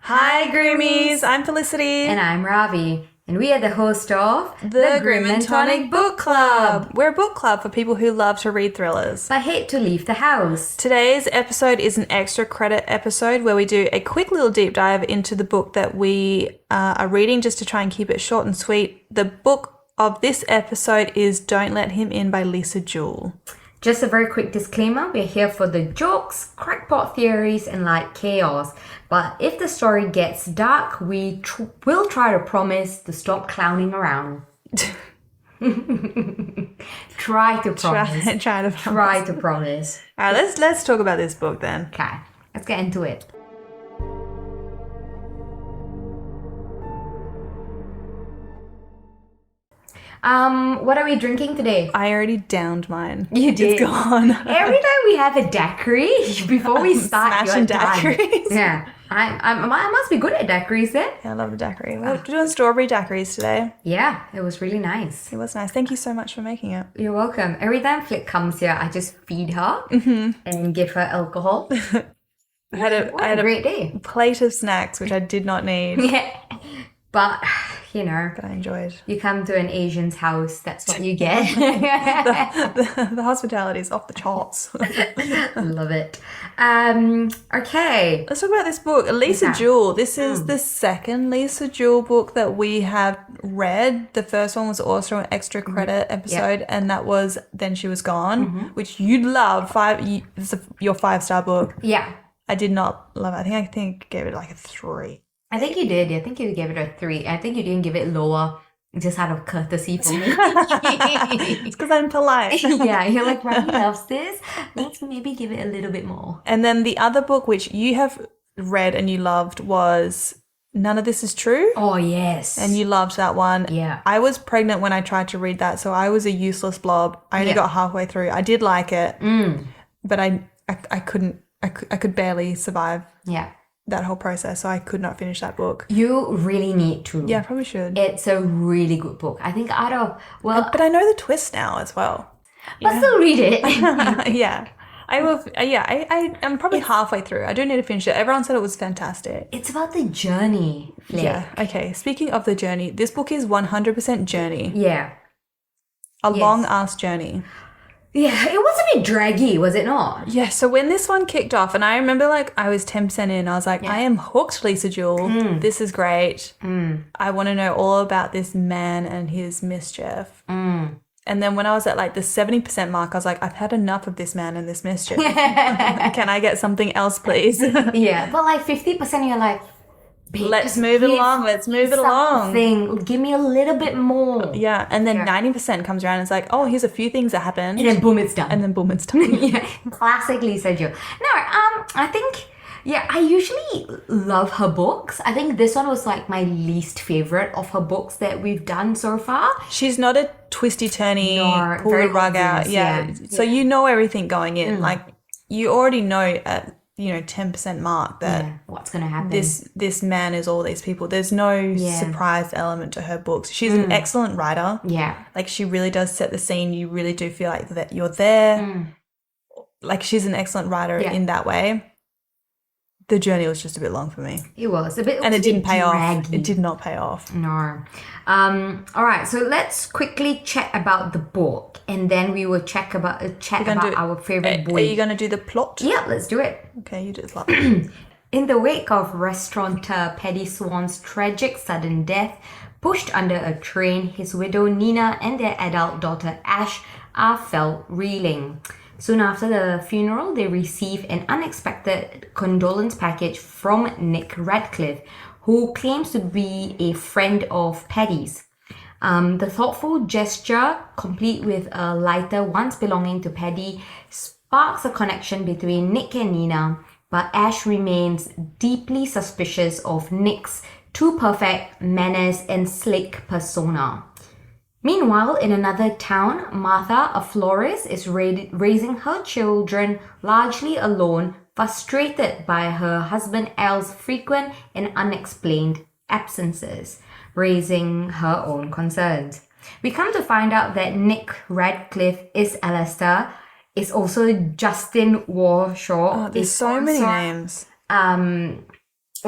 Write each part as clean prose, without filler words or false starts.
Hi, Groomies! I'm Felicity. And I'm Ravi. And we are the host of The Grim and Tonic Book Club. We're a book club for people who love to read thrillers. But hate to leave the house. Today's episode is an extra credit episode where we do a quick little deep dive into the book that we are reading just to try and keep it short and sweet. The book of this episode is Don't Let Him In by Lisa Jewell. Just a very quick disclaimer, we're here for the jokes, crackpot theories, and light chaos. But if the story gets dark, we will try to promise to stop clowning around. Try to promise. Try to promise. All right, let's talk about this book then. Okay, let's get into it. What are we drinking today? I already downed mine. You did. It's gone. Every time we have a daiquiri, before we start, smashing daiquiris. Yeah, I must be good at daiquiris then. Yeah, I love a daiquiri. We're doing strawberry daiquiris today. Yeah, it was really nice. It was nice. Thank you so much for making it. You're welcome. Every time Flick comes here, I just feed her and give her alcohol. I had a great day. Plate of snacks, which I did not need. Yeah, but you know, But I enjoyed. you come to an Asian's house, that's what you get. The hospitality is off the charts. Love it. Okay. Let's talk about this book. Lisa Okay. Jewell. This is the second Lisa Jewell book that we have read. The first one was also an extra credit episode, and that was Then She Was Gone, which you love. It's your 5-star book. Yeah. I did not love it. I think I gave it like a 3. I think you did. I think you gave it a 3. I think you didn't give it lower just out of courtesy for me. It's because I'm polite. Yeah, you're like, Ravi loves this. Let's maybe give it a little bit more. And then the other book, which you have read and you loved, was None of This Is True. Oh, yes. And you loved that one. Yeah. I was pregnant when I tried to read that, so I was a useless blob. I only got halfway through. I did like it, but I couldn't. I could barely survive Yeah. that whole process, so I could not finish that book. You really need to. Yeah, I probably should. It's a really good book. I think out of, But I know the twist now as well. but still read it. Yeah. I will. I'm probably halfway through. I do need to finish it. Everyone said it was fantastic. It's about the journey, Flick. Yeah. Okay. Speaking of the journey, this book is 100% journey. Yeah. A long-ass journey. Yeah, it was a bit draggy, was it not? Yeah, so when this one kicked off, and I remember I was 10% in, I was like, I am hooked, Lisa Jewell. This is great. I want to know all about this man and his mischief. And then when I was at the 70% mark, I was like, I've had enough of this man and this mischief. Can I get something else, please? Yeah, but 50% you're like, babe, Let's move it along. something. Give me a little bit more. Yeah, and then 90% comes around and it's like, oh, here's a few things that happened. And then boom, it's done. And then boom, it's done. Yeah, classic Lisa Jewell. No, I think, I usually love her books. I think this one was my least favorite of her books that we've done so far. She's not a twisty-turny, No, pull very the rug out. obvious, Yeah. yeah. So you know everything going in. You already know at 10% mark that What's going to happen? this man is all these people. There's no surprise element to her books. She's an excellent writer. Yeah. She really does set the scene. You really do feel like that you're there. She's an excellent writer in that way. The journey was just a bit long for me. It was a bit, And it didn't pay off. draggy. It did not pay off. No. All right. So let's quickly chat about the book, and then we will chat about our favorite boy. Are you going to do the plot? Yeah, let's do it. Okay, you do the plot. In the wake of restaurateur Paddy Swan's tragic sudden death, pushed under a train, his widow Nina and their adult daughter Ash are felt reeling. Soon after the funeral, they receive an unexpected condolence package from Nick Radcliffe, who claims to be a friend of Paddy's. The thoughtful gesture, complete with a lighter once belonging to Paddy, sparks a connection between Nick and Nina, but Ash remains deeply suspicious of Nick's too perfect manners and slick persona. Meanwhile, in another town, Martha, a florist, is raising her children largely alone, frustrated by her husband Al's frequent and unexplained absences, raising her own concerns. We come to find out that Nick Radcliffe is Alistair, is also Justin Warshaw. Oh, there's is so many also, names.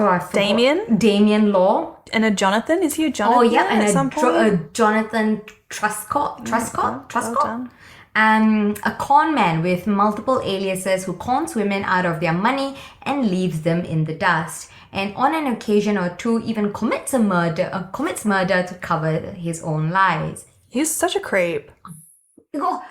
I forgot. Damien? Damien Law. And a Jonathan? Is he a Jonathan? Oh, yeah, and at some point? a Jonathan Truscott. Well A con man with multiple aliases who cons women out of their money and leaves them in the dust. And on an occasion or two, even commits murder to cover his own lies. He's such a creep. You go,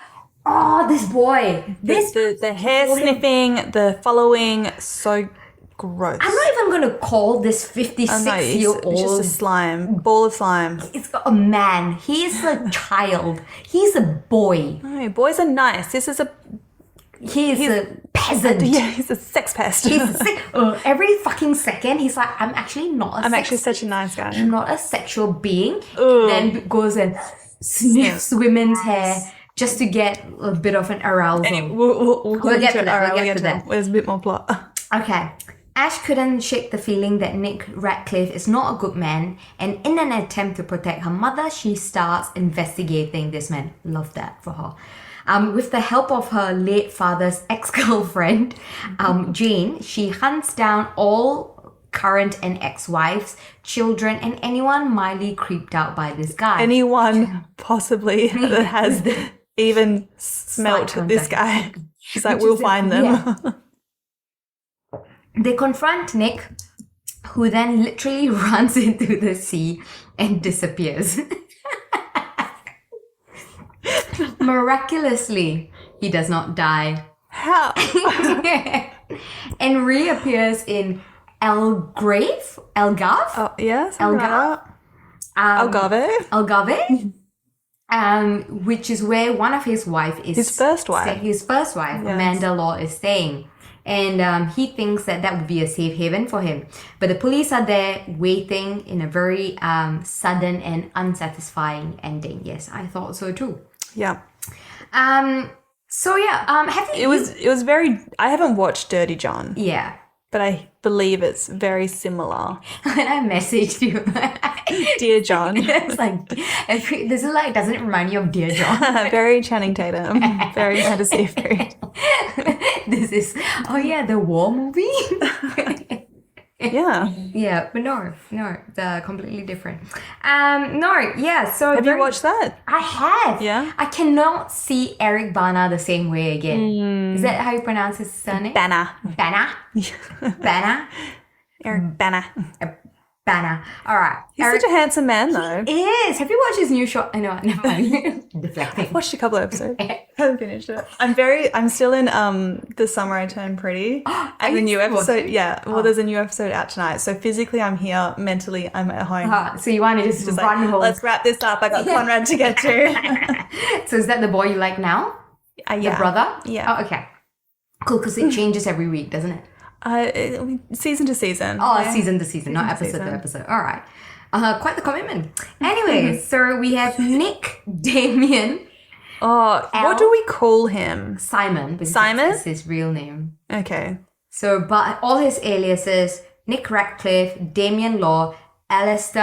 oh, this boy. The hair sniffing, the following, so gross. I'm not even going to call this 56-year-old. He's just a slime, ball of slime. It's a man. He's a child. He's a boy. No, boys are nice. He's a peasant. Yeah, he's a sex pest. Every fucking second, he's like, I'm actually not I'm actually such a nice guy. I'm not a sexual being. Ugh. Then goes and sniffs women's hair just to get a bit of an arousal. Anyway, we'll get to that. We'll get to that. There's a bit more plot. Okay. Ash couldn't shake the feeling that Nick Radcliffe is not a good man, and in an attempt to protect her mother, she starts investigating this man. Love that for her. With the help of her late father's ex-girlfriend, Jane, she hunts down all current and ex-wives, children, and anyone mildly creeped out by this guy. Anyone possibly that has even smelt this guy. She's like, we'll find them. Yeah. They confront Nick, who then literally runs into the sea and disappears. Miraculously, he does not die. How? And reappears in Algarve? Oh, yes. Algarve? Algarve? Which is where one of his wife is... His first wife. His first wife, yes. Amanda Law, is staying. And he thinks that would be a safe haven for him. But the police are there waiting in a very sudden and unsatisfying ending. Yes, I thought so too. Yeah. So yeah, have you... It was very... I haven't watched Dirty John. Yeah. But I believe it's very similar. When I messaged you... Dear John. It's like... This is like... Doesn't it remind you of Dear John? Very Channing Tatum. Very fantasy free. This is... Oh yeah, the war movie? Yeah. Yeah, but no, they're completely different. No, yeah, so... Have you watched that? I have. Yeah? I cannot see Eric Bana the same way again. Is that how you pronounce his surname? Bana. Bana? Bana? Eric Bana. Bana. All right. He's such a handsome man, though. He is. Have you watched his new show? I know, never mind. Deflecting. I've watched a couple of episodes. I haven't finished it. I'm still in The Summer I Turned Pretty. And the new episode, yeah. Well, there's a new episode out tonight. So physically I'm here, mentally I'm at home. So you want to just run like, home. Let's wrap this up. I got Conrad to get to. So is that the boy you like now? Yeah. The brother? Yeah. Oh, okay. Cool, because it changes every week, doesn't it? Season to season. Oh, yeah. Season to season, not episode to episode. All right. Quite the commitment. Anyway, so we have Nick, Damien. Oh, what do we call him? Simon. Simon? That's his real name. Okay. So, but all his aliases, Nick Radcliffe, Damien Law, Alistair,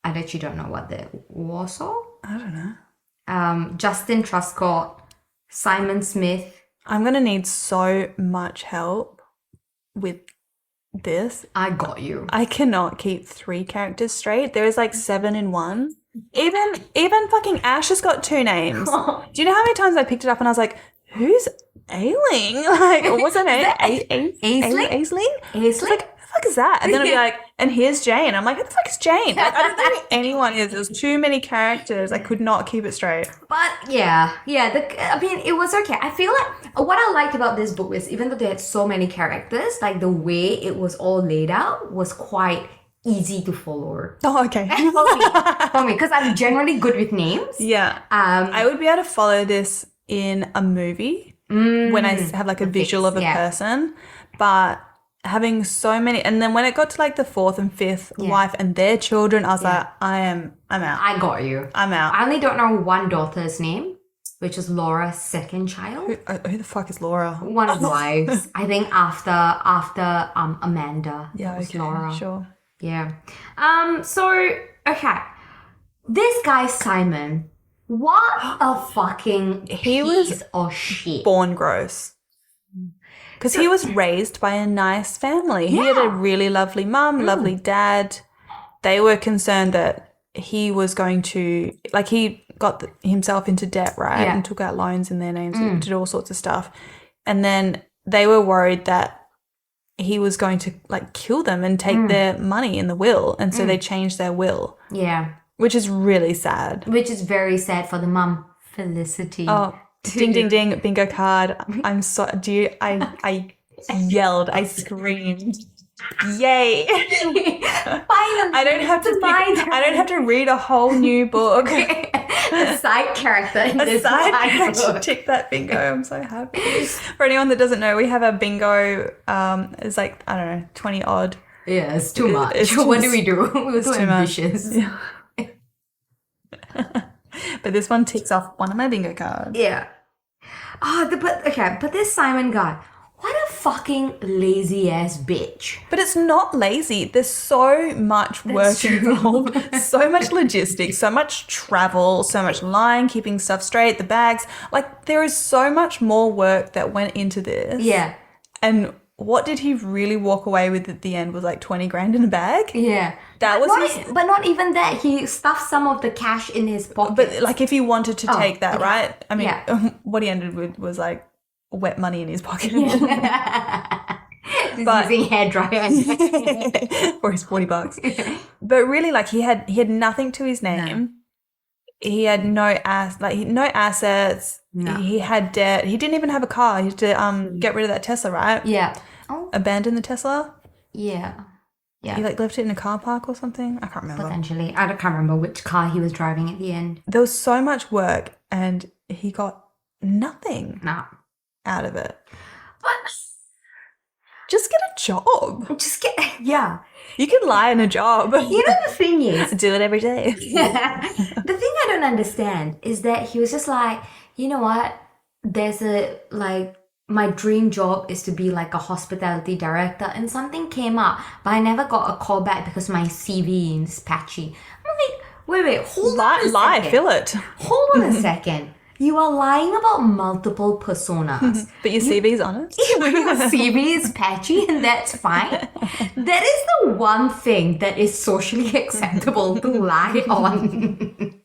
I actually don't know what the Warsaw? I don't know. Justin Truscott, Simon Smith. I'm going to need so much help with this. I got you. I cannot keep 3 characters straight. There is like 7 in one. Even fucking Ash has got 2 names. Do you know how many times I picked it up and I was like, who's Ailing? Like, what's her name? Aisling? Aisling? Like, who the fuck is that? And then I'd be like, and here's Jane. I'm like, who the fuck is Jane? Like, I don't know who anyone is. There's too many characters. I could not keep it straight. But yeah. I mean, it was okay. I feel like what I liked about this book was even though they had so many characters, like the way it was all laid out was quite easy to follow. Oh, okay. For me, because I'm generally good with names. Yeah. I would be able to follow this in a movie when I have like a visual of a person, but having so many, and then when it got to like the 4th and 5th wife and their children, I was like, I'm out. I got you. I'm out. I only don't know one daughter's name, which is Laura's second child. Who the fuck is Laura? One of the wives. I think after Amanda. Yeah, okay, Laura. Sure. Yeah. So okay, this guy Simon. What a fucking piece of shit. Born gross. Because he was raised by a nice family. He had a really lovely mum, lovely dad. They were concerned that he was going to, like, he got himself into debt, right? And took out loans in their names and did all sorts of stuff. And then they were worried that he was going to, like, kill them and take their money in the will. And so they changed their will. Yeah. Which is really sad. Which is very sad for the mum, Felicity. Oh, ding, ding, ding, bingo card. I'm so, I yelled, I screamed. Yay. Finally. I don't have to read a whole new book. A side character in this Character tick that bingo. I'm so happy. For anyone that doesn't know, we have a bingo. It's like, I don't know, 20 odd. Yeah, it's too much. It's what do we do? We're too ambitious. Yeah. But this one ticks off one of my bingo cards. Yeah. But this Simon guy, what a fucking lazy ass bitch. But it's not lazy. There's so much work involved, so much logistics, so much travel, so much lying, keeping stuff straight, the bags. Like, there is so much more work that went into this. Yeah. And what did he really walk away with at the end was like 20 grand in a bag? Yeah. That was but not even that. He stuffed some of the cash in his pocket. But like, if he wanted to take that, right? I mean, what he ended with was like wet money in his pocket. But using hairdryer for his $40. But really, like, he had nothing to his name. No. He had no assets. No. He had debt. He didn't even have a car. He had to get rid of that Tesla, right? Yeah. Abandon the Tesla? Yeah. Yeah. He like left it in a car park or something? I can't remember. Potentially. I can't remember which car he was driving at the end. There was so much work and he got nothing out of it. But just get a job. Yeah. You can lie in a job. You know, the thing is, do it every day. The thing I don't understand is that he was just like, you know what? My dream job is to be like a hospitality director, and something came up, but I never got a call back because my CV is patchy. I'm like, wait, hold on a second. Fill it. Hold on a second. You are lying about multiple personas. But your CV is honest? Your CV is patchy, and that's fine. That is the one thing that is socially acceptable to lie on.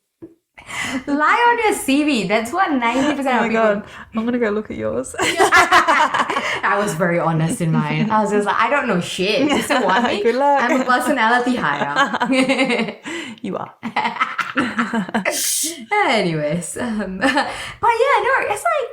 Lie on your CV. That's what 90% of people... Oh my God. I'm going to go look at yours. I was very honest in mine. I was just like, I don't know shit. Just want me. Good luck. I'm a personality hire. You are. Anyways. But yeah, no, it's like...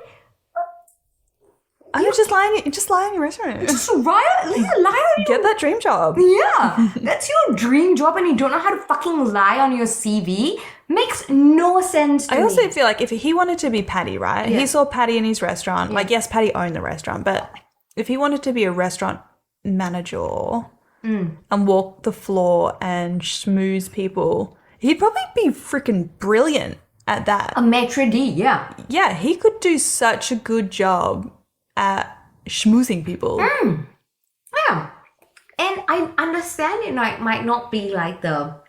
You're just lie in your restaurant. Just lie on your... Get that dream job. Yeah. That's your dream job and you don't know how to fucking lie on your CV. Makes no sense to me. I also feel like if he wanted to be Paddy, right? Yeah. He saw Paddy in his restaurant. Yeah. Like, yes, Paddy owned the restaurant, but if he wanted to be a restaurant manager and walk the floor and schmooze people, he'd probably be freaking brilliant at that. A maitre d', yeah. Yeah, he could do such a good job at schmoozing people. Yeah. And I understand it might not be like the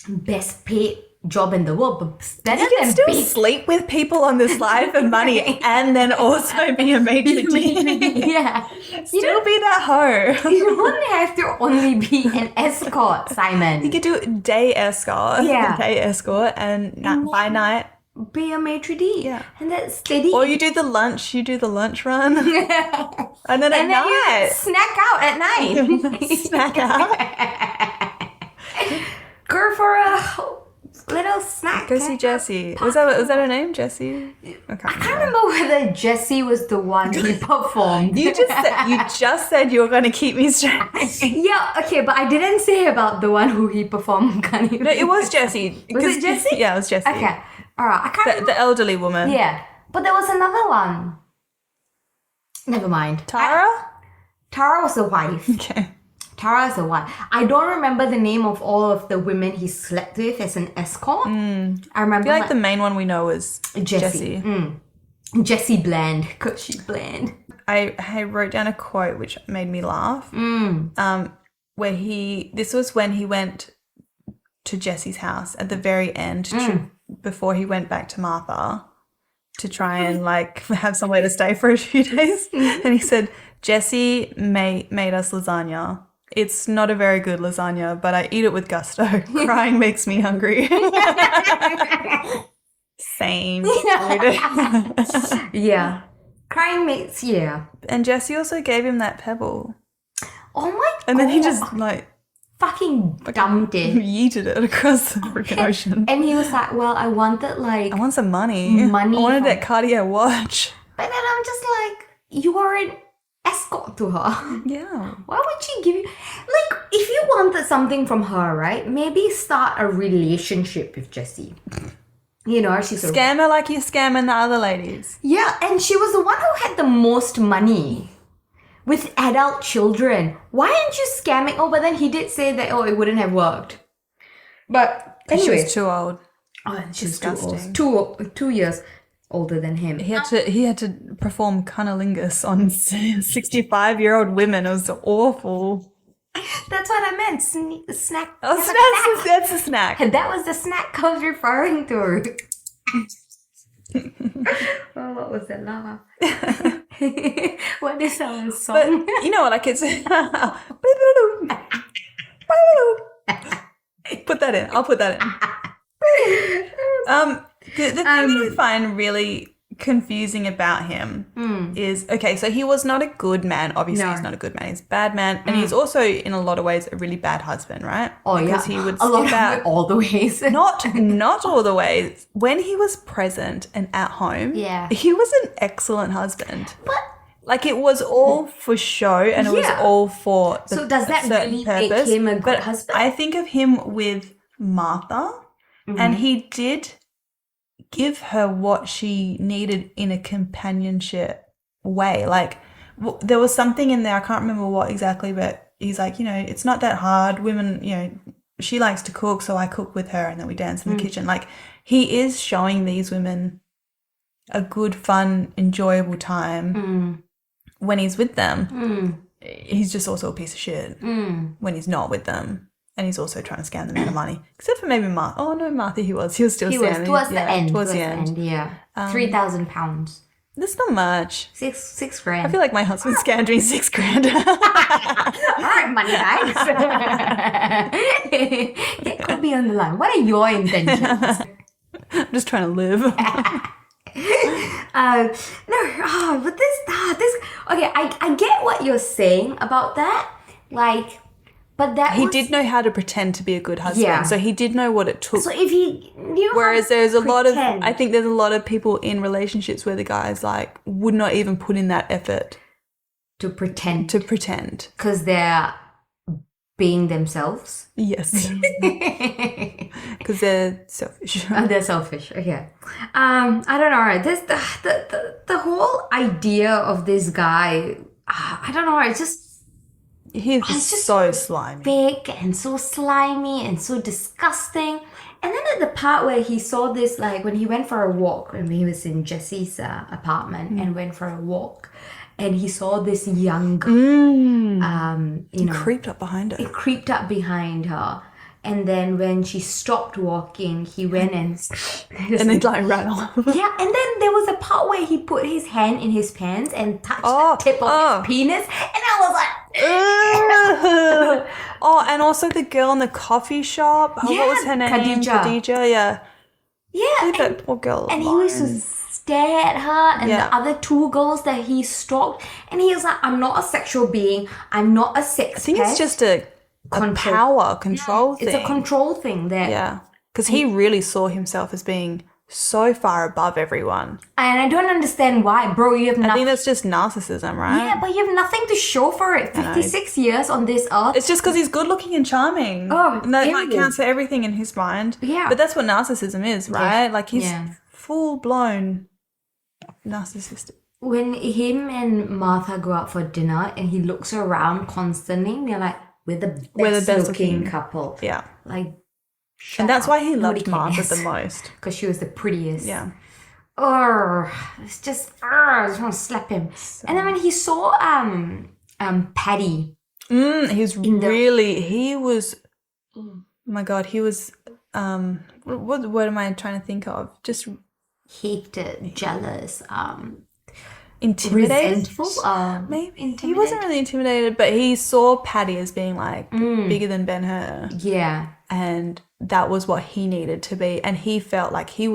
best paid job in the world, but better you can than still sleep with people on this life for money and then also be a maitre d'. Yeah. Still be that hoe. You don't have to only be an escort, Simon. You could do day escort. Yeah. Day escort and by night be a maitre d'. Yeah. And that's steady. Or you do the lunch run. And then at night. You snack out at night. Snack out. Go for a little snack. Go see Jessie. Was that her name? Jessie? I can't remember whether Jessie was the one who performed. You just said you were going to keep me straight. Yeah, okay, but I didn't say about the one who he performed. No, it was Jessie. Was it Jessie? Yeah, it was Jessie. Okay, all right. I can't remember. The elderly woman. Yeah, but there was another one. Never mind. Tara? Tara was the wife. Okay. Tara is the one. I don't remember the name of all of the women he slept with as an escort. I remember. I feel like the main one we know is Jessie. Jessie Bland, because she's bland. I wrote down a quote which made me laugh. Where this was when he went to Jessie's house at the very end before he went back to Martha. to try and like have somewhere to stay for a few days. And he said, Jesse made us lasagna. It's not a very good lasagna, but I eat it with gusto. Crying makes me hungry. Same. Yeah. Crying makes, yeah. And Jesse also gave him that pebble. Oh my god. And then he just like fucking dumped it. Yeeted it across the freaking ocean. And he was like, well, I wanted like... I want some money. I wanted that Cartier watch. But then I'm just like, you are an escort to her. Yeah. Why would she give you... Like, if you wanted something from her, right? Maybe start a relationship with Jessie. You know, she's scam her like you're scamming the other ladies. Yeah, and she was the one who had the most money with adult children. Why aren't you scamming? Oh, but then he did say that, it wouldn't have worked. But anyway. She was too old. Oh, and she's disgusting. 2 years older than him. He had to perform cunnilingus on 65-year-old women. It was awful. That's what I meant. Snack. Oh, that's a snack. And that was the snack I was referring to. Oh, what was that laugh? What is our song? But you know what? I could say. Put that in. I'll put that in. The thing that I find really confusing about him is, okay, so he was not a good man. Obviously, he's not a good man. He's a bad man. And he's also, in a lot of ways, a really bad husband, right? Oh, because he would skip out all the ways. Not all the ways. When he was present and at home, he was an excellent husband. But like, it was all for show and it was all for so does that really purpose. Make him a good husband? I think of him with Martha, and he did give her what she needed in a companionship way. Like, there was something in there, I can't remember what exactly, but he's like, you know, it's not that hard. Women, you know, she likes to cook, so I cook with her and then we dance in the kitchen. Like, he is showing these women a good, fun, enjoyable time when he's with them. He's just also a piece of shit when he's not with them. And he's also trying to scam them out of money. Except for maybe Martha. Oh, no, Martha, he was. He was still scamming. He was towards the end. Towards the end. Yeah. £3,000. That's not much. Six grand. I feel like my husband scammed me $6,000. All right, money guys. Get Kobe on the line. What are your intentions? I'm just trying to live. But this. Okay, I get what you're saying about that. Like, but that he did know how to pretend to be a good husband. Yeah. So he did know what it took. So if he knew whereas there's a lot of, I think there's a lot of people in relationships where the guys like would not even put in that effort to pretend. Because they're being themselves. Yes. Because they're selfish. They're selfish. Okay. I don't know. This the whole idea of this guy. I don't know. It's just. He's just so slimy. Big and so slimy and so disgusting. And then at the part where he saw this, like when he went for a walk, when he was in Jesse's apartment and went for a walk, and he saw this young girl, creeped up behind her. It creeped up behind her. And then when she stopped walking, he went and then like ran off. Yeah, and then there was a part where he put his hand in his pants and touched the tip of his penis, and I was like, and also the girl in the coffee shop. What was her name? Khadija. Yeah. Leave that poor girl and alone. He used to stare at her and the other two girls that he stalked, and he was like, I'm not a sexual being. I'm not a sex. I think it's just a power control thing. It's a control thing there. Yeah. Because he really saw himself as being so far above everyone. And I don't understand why. Bro, you have nothing. I think that's just narcissism, right? Yeah, but you have nothing to show for it. 56 years on this earth. It's just because he's good looking and charming. And that might count for everything in his mind. Yeah. But that's what narcissism is, right? Like he's full-blown narcissistic. When him and Martha go out for dinner and he looks around constantly, they're like, we're the best looking couple. Yeah. Like, and that's why he loved Martha the most. Because she was the prettiest. Yeah. It's just, I just want to slap him. And then when he saw Paddy. He was oh my God, he was, what word am I trying to think of? Just, hated, jealous, Intimidated? resentful. Maybe. He wasn't really intimidated, but he saw Paddy as being like bigger than Ben-Hur. Yeah. And that was what he needed to be. And he felt like he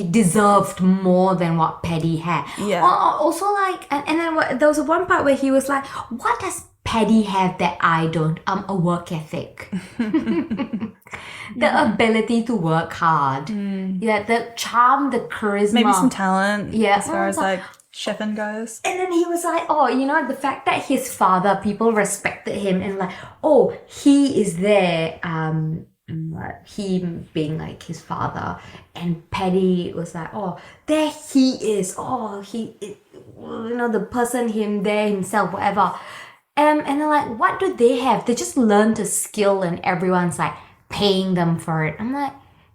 deserved more than what Paddy had. Yeah. Also, like, and then there was one part where he was like, what does Paddy have that I don't? A work ethic. The ability to work hard. Yeah, the charm, the charisma. maybe some talent. Yeah. As far as like chefing goes. And then he was like, oh, the fact that his father, people respected him and like, oh, he is there, him being like his father. And Paddy was like, oh, there he is. Oh, the person, him there, himself, whatever. And then like, what do they have? They just learned a skill and everyone's like paying them for it. I'm like,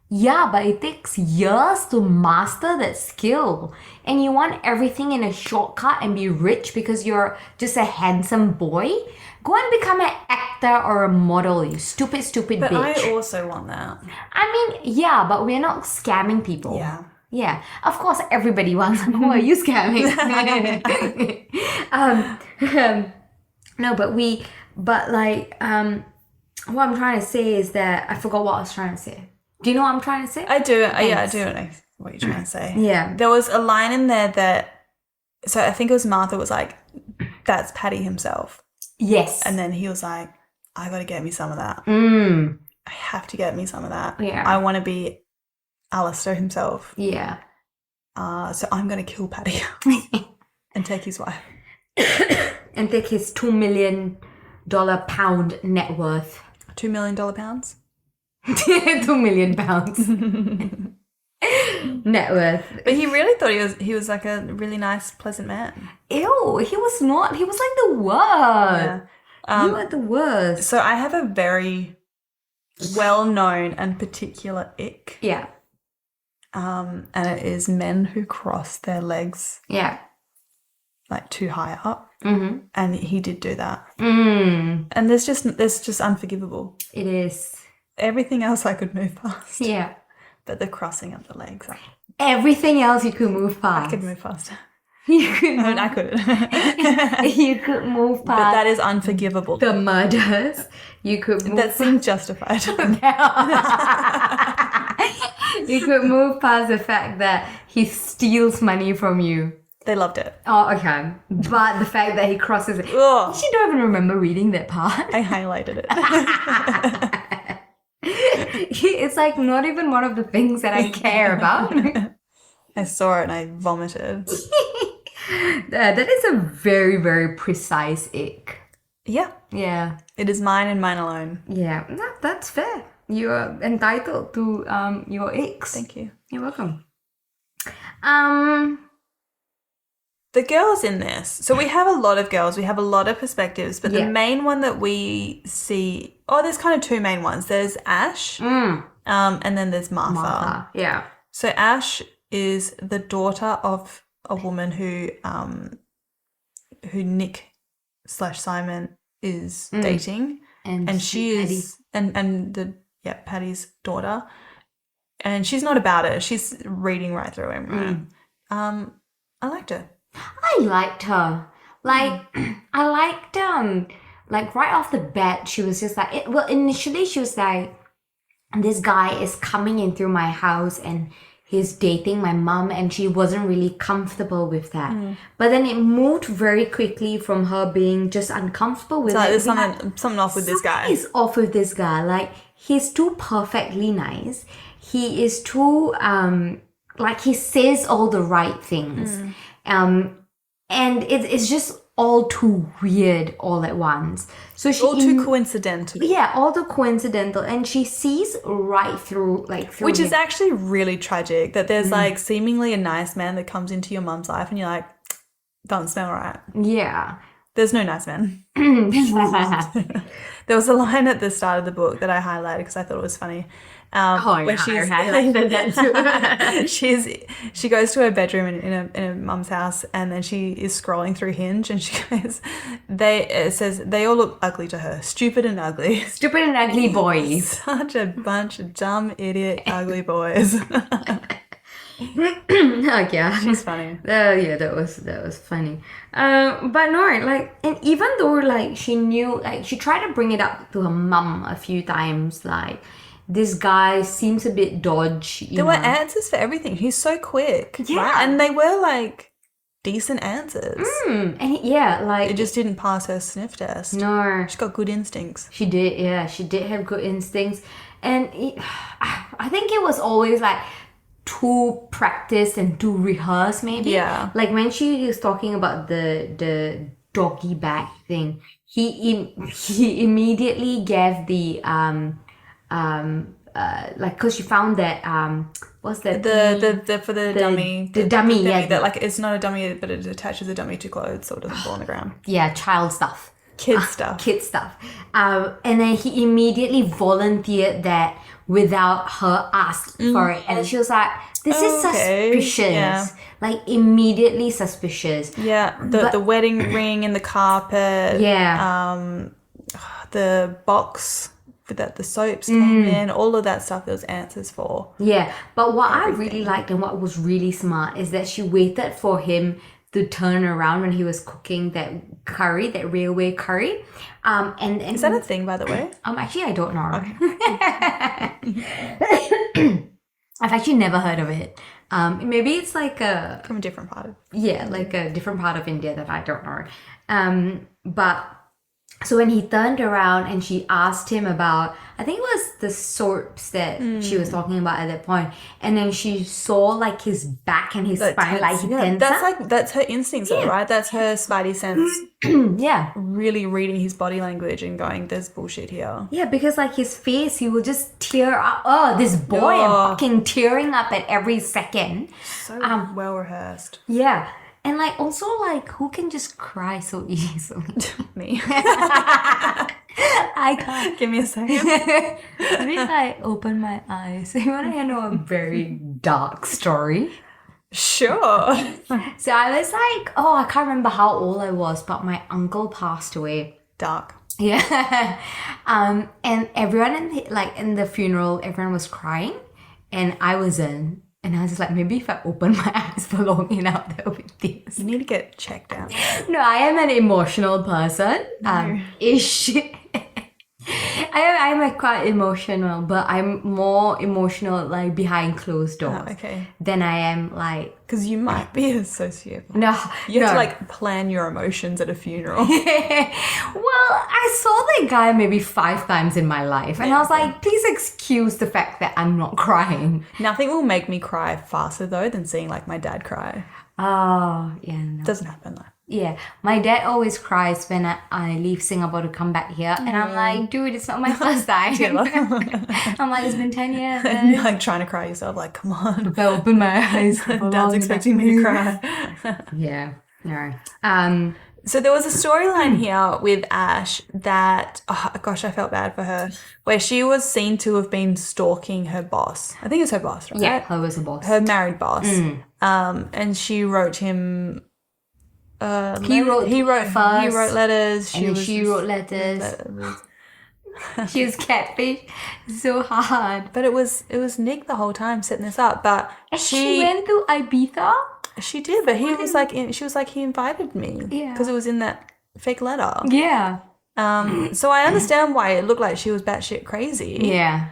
yeah, but it takes years to master that skill. And you want everything in a shortcut and be rich because you're just a handsome boy? Go and become an actor or a model, you stupid But bitch. I also want that. I mean, yeah, but we're not scamming people. Yeah. Yeah, of course everybody wants. Who are you scamming? No, but what I'm trying to say is that I forgot what I was trying to say. Do you know what I'm trying to say? I do. Yeah, I do know what you're trying to say. Yeah. There was a line in there so I think it was Martha was like, that's Paddy himself. Yes. And then he was like, I got to get me some of that. I have to get me some of that. Yeah. I want to be Alistair himself. Yeah. So I'm going to kill Paddy and take his wife. And take his $2 million pound net worth. $2 million pounds? 2 million pounds. Net worth. But he really thought he was like a really nice, pleasant man. Ew, he was not. He was like the worst. Yeah. You are the worst. So I have a very well-known and particular ick. Yeah. And it is men who cross their legs Yeah. like too high up. Mm-hmm. And he did do that. Mm. And there's just unforgivable. It is. Everything else I could move past. Yeah. But the crossing of the legs, Everything else you could move past. I could move past. You could. I mean, I couldn't. You could move past. But that is unforgivable. The murders. You could move. That seems justified. You could move past the fact that he steals money from you. They loved it. Oh, okay. But the fact that he crosses it. Ugh. You don't even remember reading that part. I highlighted it. It's like not even one of the things that I care about. I saw it and I vomited. That is a very, very precise ick. Yeah. Yeah. It is mine and mine alone. Yeah. That's fair. You are entitled to your icks. Thank you. You're welcome. The girls in this. So we have a lot of girls. We have a lot of perspectives. But the main one that we see... Oh, there's kind of two main ones. There's Ash. And then there's Martha. Yeah. So Ash is the daughter of a woman who Nick/Simon is dating. And she is... And Paddy's daughter. And she's not about it. She's reading right through him. Right? I liked her. I liked her. Like, I liked, like, right off the bat, she was just like, initially she was like, this guy is coming in through my house and he's dating my mom, and she wasn't really comfortable with that. But then it moved very quickly from her being just uncomfortable with it. There's something off with this guy. Something is off with this guy. Like, he's too perfectly nice. He is too, like, he says all the right things. And it's just all too weird all at once. So she all too coincidental. Yeah, all too coincidental. And she sees right through, Which is actually really tragic, that there's, like, seemingly a nice man that comes into your mum's life and you're like, don't smell right. Yeah. There's no nice men. There was a line at the start of the book that I highlighted because I thought it was funny. Where she goes to her bedroom in a mum's house, and then she is scrolling through Hinge, and she goes, it says they all look ugly to her, stupid and ugly. Stupid and ugly boys. Such a bunch of dumb, idiot, ugly boys. Like, yeah. She's funny. Yeah, that was funny. But no, like, and even though like she knew, like she tried to bring it up to her mum a few times, like this guy seems a bit dodgy. There were answers for everything. He's so quick. Yeah. Right? And they were like decent answers. And like it just didn't pass her sniff test. No. She's got good instincts. She did, yeah. She did have good instincts. And I think it was always like too practiced and too rehearsed, maybe. Yeah. Like when she was talking about the doggy bag thing, he immediately gave the like, because she found that what's that, the for the dummy, the dummy, yeah, that like it's not a dummy, but it attaches a dummy to clothes so it doesn't fall on the ground. Yeah, child stuff, kid stuff. And then he immediately volunteered that without her asking for it, and she was like, this is suspicious. Yeah. Like immediately suspicious. Yeah, the wedding ring in the carpet. Yeah. The box that the soaps came in, all of that stuff there was answers for. Yeah, but what I really liked and what was really smart is that she waited for him to turn around when he was cooking that curry, that railway curry. And is that a thing, by the way? Actually, I don't know. Okay. I've actually never heard of it. Maybe it's like from a different part of like a different part of India that I don't know. But so when he turned around and she asked him about, I think it was the soaps that she was talking about at that point, and then she saw like his back and his spine, like he tensed up. That's her instincts, though, right? That's her spidey sense. Yeah, really reading his body language and going, "There's bullshit here." Yeah, because like his face, he will just tear up. Oh, this boy, I'm fucking tearing up at every second. So well rehearsed. Yeah. And like also like who can just cry so easily? Me. I can't. Give me a second. Let me like open my eyes. You want to know a very dark story? Sure. So I was like, I can't remember how old I was, but my uncle passed away. Dark. Yeah. And everyone in the funeral, everyone was crying, and I wasn't. And I was just like, maybe if I open my eyes for long enough, there'll be tears. You need to get checked out. No, I am an emotional person. Ish. I am like quite emotional, but I'm more emotional like behind closed doors. Than I am like... Because you might be a sociopath. No. You have to like plan your emotions at a funeral. Well, I saw that guy maybe 5 times in my life, and I was like, please excuse the fact that I'm not crying. Nothing will make me cry faster though than seeing like my dad cry. Oh, yeah. No. Doesn't happen though. Yeah, my dad always cries when I leave Singapore to come back here, and I'm like, dude, it's not my first time. I'm like, it's been 10 years. And you're like trying to cry yourself, like, come on. If I open my eyes, Dad's expecting me to cry. Yeah, no. So there was a storyline here with Ash that, I felt bad for her, where she was seen to have been stalking her boss. I think it was her boss, right? Yeah, her was a boss. Her married boss. And she wrote him... He wrote letters. She wrote letters. She was catfish so hard. But it was Nick the whole time setting this up. But she went to Ibiza. She did, but he was like, she was like, he invited me. Yeah. Because it was in that fake letter. Yeah. So I understand why it looked like she was batshit crazy. Yeah.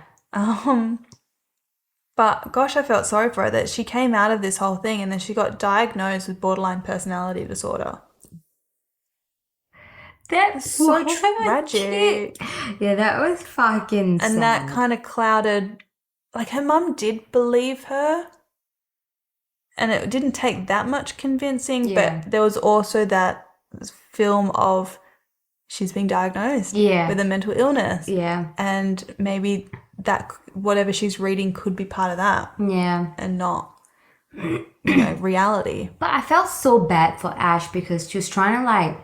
But gosh, I felt sorry for her that she came out of this whole thing and then she got diagnosed with borderline personality disorder. That's so tragic. Yeah, that was fucking sad. And that kind of clouded, like her mum did believe her and it didn't take that much convincing, but there was also that film of she's being diagnosed with a mental illness. Yeah. And maybe that whatever she's reading could be part of that. Yeah. And not, reality. But I felt so bad for Ash because she was trying to like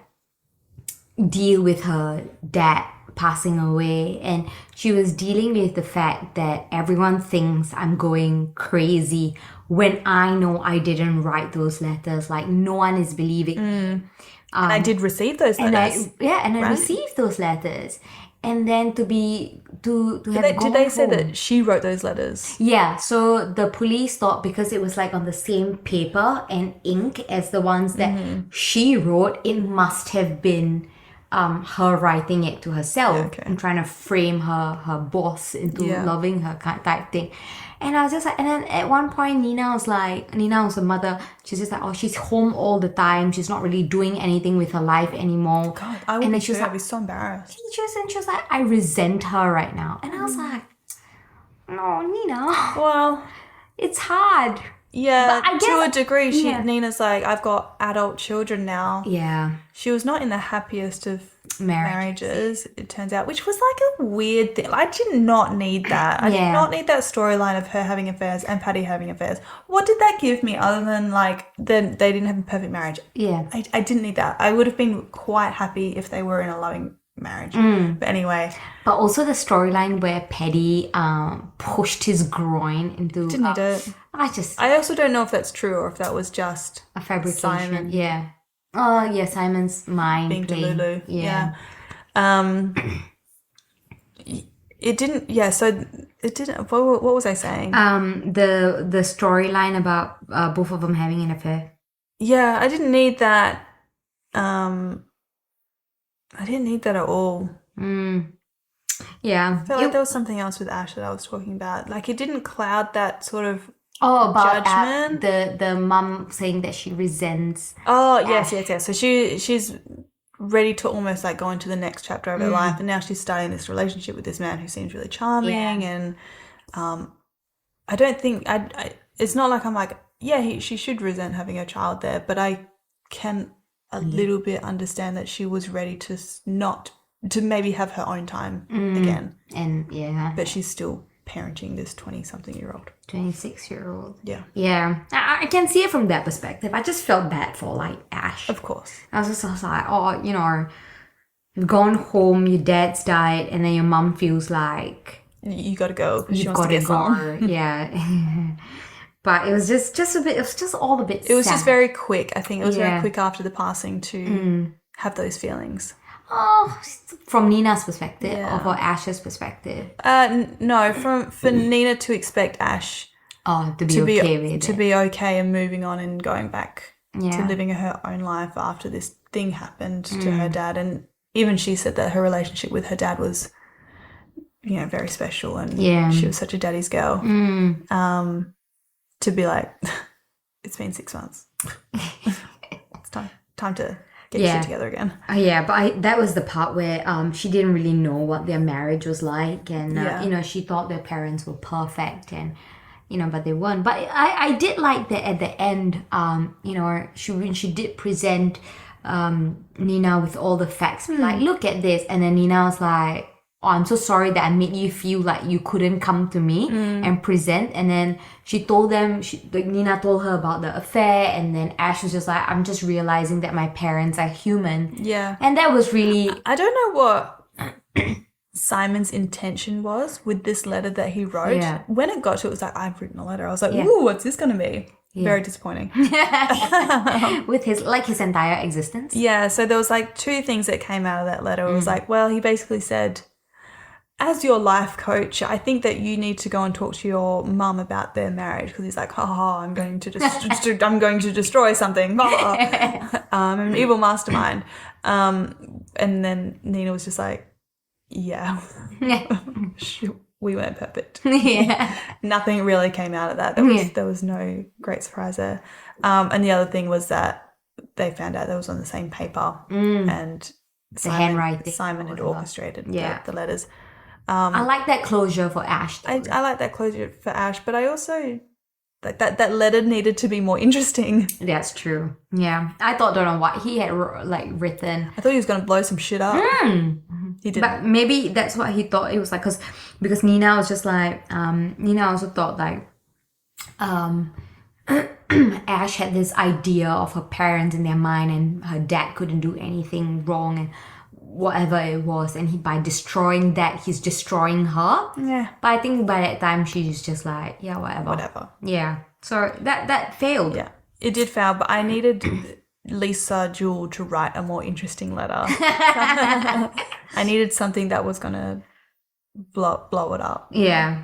deal with her dad passing away, and she was dealing with the fact that everyone thinks I'm going crazy when I know I didn't write those letters. Like no one is believing me. And I did receive those letters. I received those letters. and then to have gone Did they say home. that she wrote those letters? Yeah, so the police thought because it was like on the same paper and ink as the ones that she wrote, it must have been her writing it to herself and trying to frame her boss into loving her type thing. And I was just like, and then at one point Nina was the mother, she's just like, oh, she's home all the time, she's not really doing anything with her life anymore. God, I would be I'd be so embarrassed. She was like, I resent her right now. And I was like, no, Nina. Well, it's hard. Yeah, to a degree. Nina's like, I've got adult children now. Yeah. She was not in the happiest of marriages, it turns out, which was like a weird thing. I did not need that. I did not need that storyline of her having affairs and Paddy having affairs. What did that give me other than like then they didn't have a perfect marriage? Yeah. I didn't need that. I would have been quite happy if they were in a loving marriage. But anyway. But also the storyline where Paddy pushed his groin into... Didn't need it. I also don't know if that's true or if that was just a fabrication. Simon. Yeah. Simon's mind being playing. Delulu. Yeah. It didn't. Yeah. So it didn't. What was I saying? The storyline about both of them having an affair. Yeah, I didn't need that. I didn't need that at all. Yeah. I felt like there was something else with Ash that I was talking about. Like it didn't cloud that sort of about judgment. The mum saying that she resents. Oh yes. So she's ready to almost like go into the next chapter of her life, and now she's starting this relationship with this man who seems really charming, and I don't think it's not like I'm like she should resent having a child there, but I can a little bit understand that she was ready to maybe have her own time again, and but she's still parenting this 20-something-year-old. 26-year-old. Yeah. I can see it from that perspective. I just felt bad for like Ash. Of course. I was like, oh, you've gone home, your dad's died, and then your mum feels like you gotta go. She wants to get some. Yeah. But it was just a bit. It was just all a bit. It was just very quick. I think it was very quick after the passing to have those feelings. Oh, from Nina's perspective or for Ash's perspective? No, for Nina to expect Ash to be okay and moving on and going back to living her own life after this thing happened to her dad. And even she said that her relationship with her dad was, very special, and she was such a daddy's girl. To be like, it's been 6 months. It's time to get your shit together again. But that was the part where she didn't really know what their marriage was like, and she thought their parents were perfect, and but they weren't. But I did like that at the end, when she did present Nina with all the facts, like, look at this, and then Nina was like, oh, I'm so sorry that I made you feel like you couldn't come to me and present. And then she told them, Nina told her about the affair, and then Ash was just like, I'm just realizing that my parents are human. Yeah. And that was really... I don't know what Simon's intention was with this letter that he wrote. Yeah. When it got to it, was like, I've written a letter. I was like, ooh, what's this going to be? Yeah. Very disappointing. With his entire existence. Yeah, so there was like two things that came out of that letter. It was like, well, he basically said, as your life coach, I think that you need to go and talk to your mum about their marriage, because he's like, I'm going to I'm going to destroy something. I'm an evil mastermind. And then Nina was just like, yeah. We weren't perfect. Yeah. Nothing really came out of that. There was no great surprise there. And the other thing was that they found out that it was on the same paper, and the handwriting. Simon had orchestrated the letters. I like that closure for Ash. I like that closure for Ash, but I also like that letter needed to be more interesting. That's true. Yeah, I don't know what he had written. I thought he was going to blow some shit up. He didn't. But maybe that's what he thought it was like, because Nina was just like, Nina also thought like, Ash had this idea of her parents in their mind, and her dad couldn't do anything wrong, and whatever it was, and by destroying that, he's destroying her. Yeah. But I think by that time she's just like, yeah, whatever. Whatever. Yeah. So that failed. Yeah. It did fail, but I needed Lisa Jewell to write a more interesting letter. I needed something that was going to blow it up. Yeah.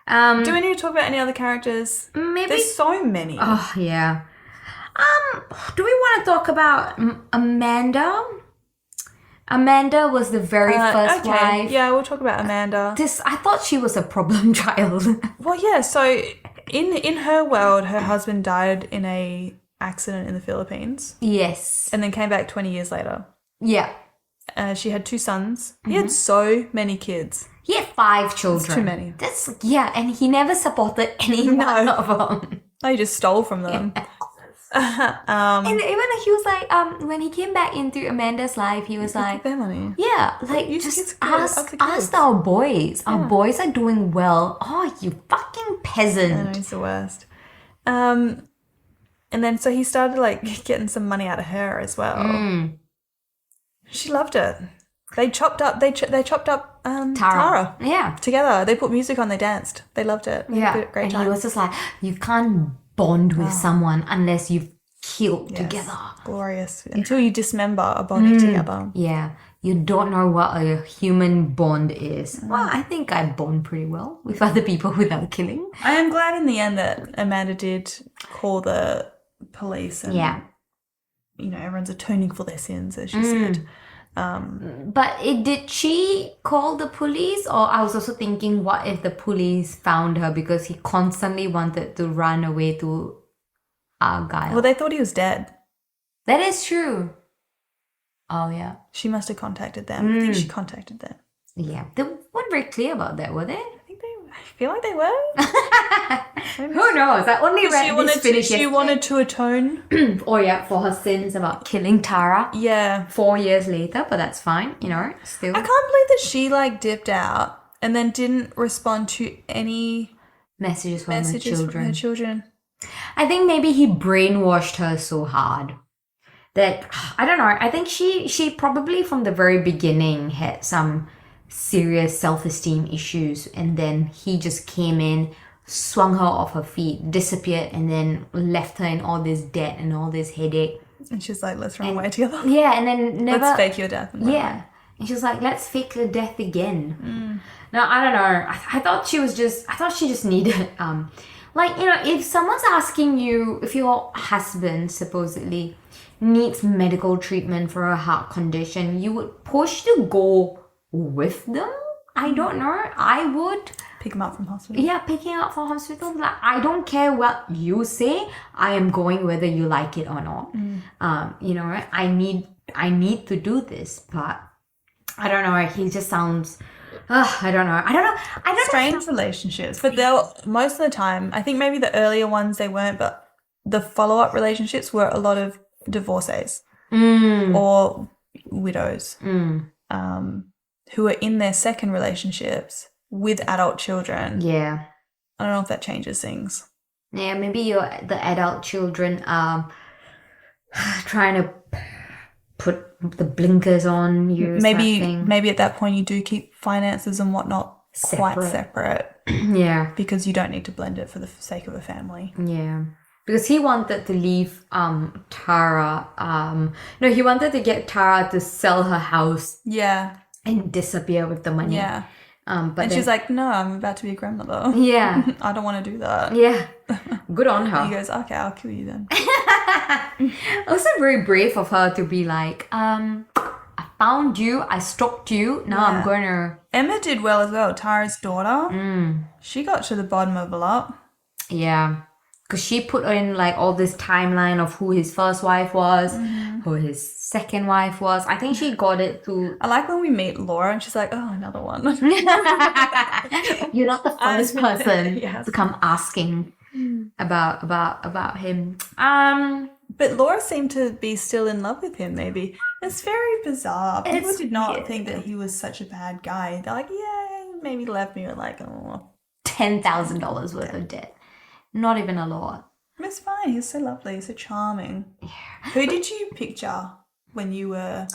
Do we need to talk about any other characters? Maybe. There's so many. Oh, yeah. Do we want to talk about Amanda? Amanda was the very first wife. Yeah, we'll talk about Amanda. I thought she was a problem child. Well, yeah, so in her world, her husband died in a accident in the Philippines. Yes. And then came back 20 years later. Yeah. She had 2 sons. He had so many kids. He had 5 children. That's too many. And he never supported any one of them. Oh, he just stole from them. And even he was like, when he came back into Amanda's life, he was like, their money. Yeah, like just ask our boys. Our boys are doing well. Oh, you fucking peasant. I know, he's the worst. And then so he started like getting some money out of her as well. She loved it. They chopped up Tara. Yeah. Together. They put music on, they danced. They loved it. They had a great time. He was just like, you can't bond with someone unless you've killed together. Glorious. Until you dismember a body together. Yeah. You don't know what a human bond is. Well, I think I bond pretty well with other people without killing. I am glad in the end that Amanda did call the police and you know, everyone's atoning for their sins, as she said. But did she call the police? Or I was also thinking, what if the police found her because he constantly wanted to run away to Argyle? Well, they thought he was dead. That is true. Oh, yeah. She must have contacted them. I think she contacted them. Yeah. They weren't very clear about that, were they? I feel like they were. Who knows? I only read this finish She wanted to atone. Oh, yeah, for her sins about killing Tara. Yeah. 4 years later, but that's fine, you know, still. I can't believe that she, like, dipped out and then didn't respond to any messages from her children. I think maybe he brainwashed her so hard that, I don't know, I think she probably from the very beginning had some serious self-esteem issues, and then he just came in, swung her off her feet, disappeared, and then left her in all this debt and all this headache. And she's like, let's run away together. Yeah, and then never... Let's fake your death. Yeah. And she was like, let's fake the death again. Now, I don't know. I thought she just needed... like, you know, if someone's asking you, if your husband supposedly needs medical treatment for a heart condition, you would push to go with them? I don't know. I would pick him up from hospital. Yeah, picking up from hospital. Like, I don't care what you say. I am going whether you like it or not. You know, I need to do this, but I don't know. He just sounds. I don't know. Strange relationships, but they'll most of the time. I think maybe the earlier ones they weren't, but the follow-up relationships were a lot of divorcees or widows. Who are in their second relationships with adult children. Yeah. I don't know if that changes things. Yeah, maybe the adult children are trying to put the blinkers on you. Maybe at that point you do keep finances and whatnot quite separate. Yeah. Because you don't need to blend it for the sake of a family. Yeah. Because he wanted to leave Tara. No, he wanted to get Tara to sell her house. Yeah. And disappear with the money. Yeah. But then she's like, no, I'm about to be a grandmother. Yeah. I don't want to do that. Yeah. Good on her. And he goes, okay, I'll kill you then. Also very brave of her to be like, I found you, I stalked you, now I'm going to... Emma did well as well. Tara's daughter. She got to the bottom of a lot. Yeah. Because she put in like all this timeline of who his first wife was, who his second wife was. I think she got it to... I like when we meet Laura and she's like, oh, another one. You're not the first person to come asking about him. But Laura seemed to be still in love with him, maybe. It's very bizarre. People did not think that he was such a bad guy. They're like, yeah, maybe left me with like, $10,000 worth of debt. Not even a lot. It's fine. He's so lovely. So charming. Yeah. Who did you picture when you were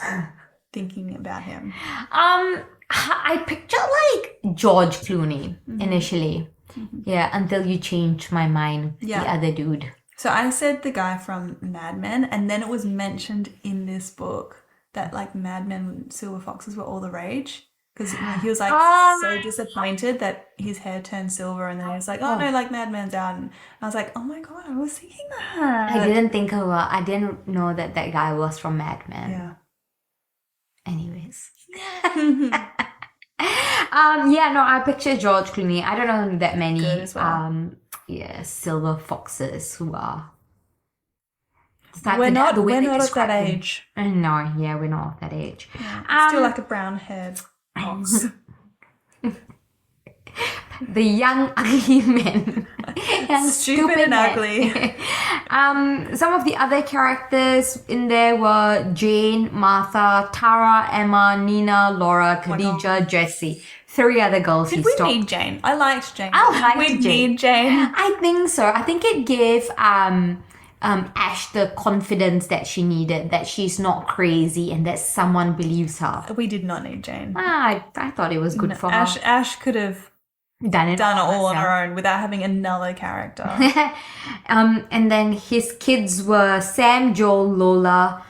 thinking about him? I pictured like George Clooney initially. Yeah, until you changed my mind. The other dude. So I said the guy from Mad Men, and then it was mentioned in this book that like Mad Men silver foxes were all the rage. Because he was like so disappointed that his hair turned silver, and then he was like, "Oh no, like Mad Men's out." And I was like, "Oh my god, I was thinking that." I didn't know that guy was from Mad Men. Yeah. Anyways. I picture George Clooney. I don't know that many Good as well. silver foxes who are. We're not of that age. No, we're not of that age. Yeah. Still like a brown haired fox. The young ugly men. Stupid and ugly. Some of the other characters in there were Jane, Martha, Tara, Emma, Nina, Laura, Khadija, Jessie. 3 other girls. Did we need Jane? I liked Jane. We need Jane. I think so. I think it gave Ash the confidence that she needed, that she's not crazy and that someone believes her. We did not need Jane. I thought it was good for her. Ash could have done it all on her own without having another character. And then his kids were Sam, Joel, Lola,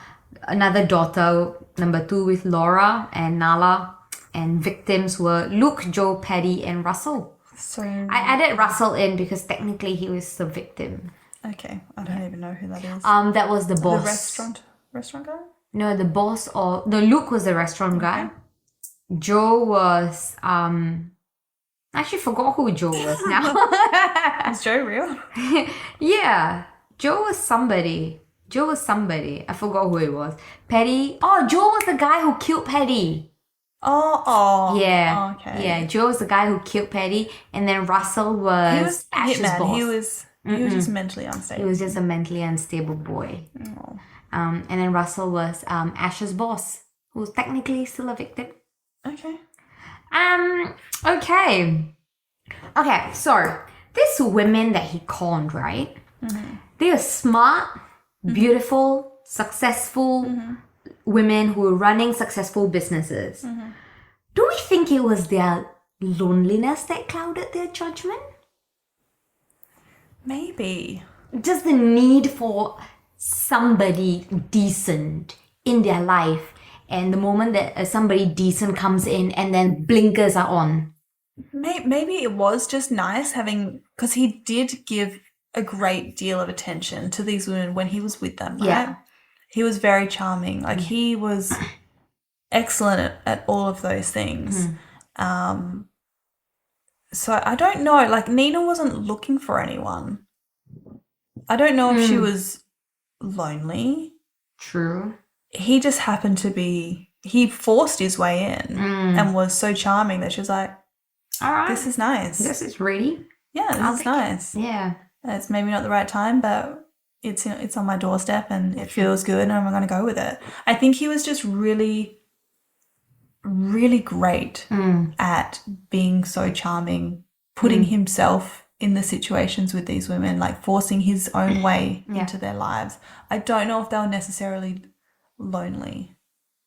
another daughter, number 2 with Laura and Nala. And victims were Luke, Joe, Paddy, and Russell. So I added Russell in because technically he was the victim. Okay, I don't even know who that is. That was the boss. The restaurant guy? No, the boss Luke was the restaurant guy. Joe was I actually forgot who Joe was now. Is Joe real? Yeah. Joe was somebody. I forgot who it was. Paddy. Oh, Joe was the guy who killed Paddy. Oh. Yeah. Okay. Yeah, Joe was the guy who killed Paddy, and then Russell was Ash's boss. He was just mentally unstable. He was just a mentally unstable boy. Oh. And then Russell was Ash's boss, who was technically still a victim. Okay. Okay, so these women that he conned, right? Mm-hmm. They are smart, beautiful, successful women who are running successful businesses. Mm-hmm. Do we think it was their loneliness that clouded their judgment? Maybe. Just the need for somebody decent in their life, and the moment that somebody decent comes in and then blinkers are on. Maybe it was just nice having, because he did give a great deal of attention to these women when he was with them, right? Yeah. He was very charming. Like, he was excellent at all of those things. So I don't know. Like, Nina wasn't looking for anyone. I don't know if she was lonely. True. He just happened to be, he forced his way in and was so charming that she was like, all right, this is nice. This is ready. Yeah, this is nice. Yeah. It's maybe not the right time, but it's on my doorstep and it feels good and I'm going to go with it. I think he was just really, really great at being so charming, putting himself in the situations with these women, like forcing his own way into their lives. I don't know if they were necessarily lonely.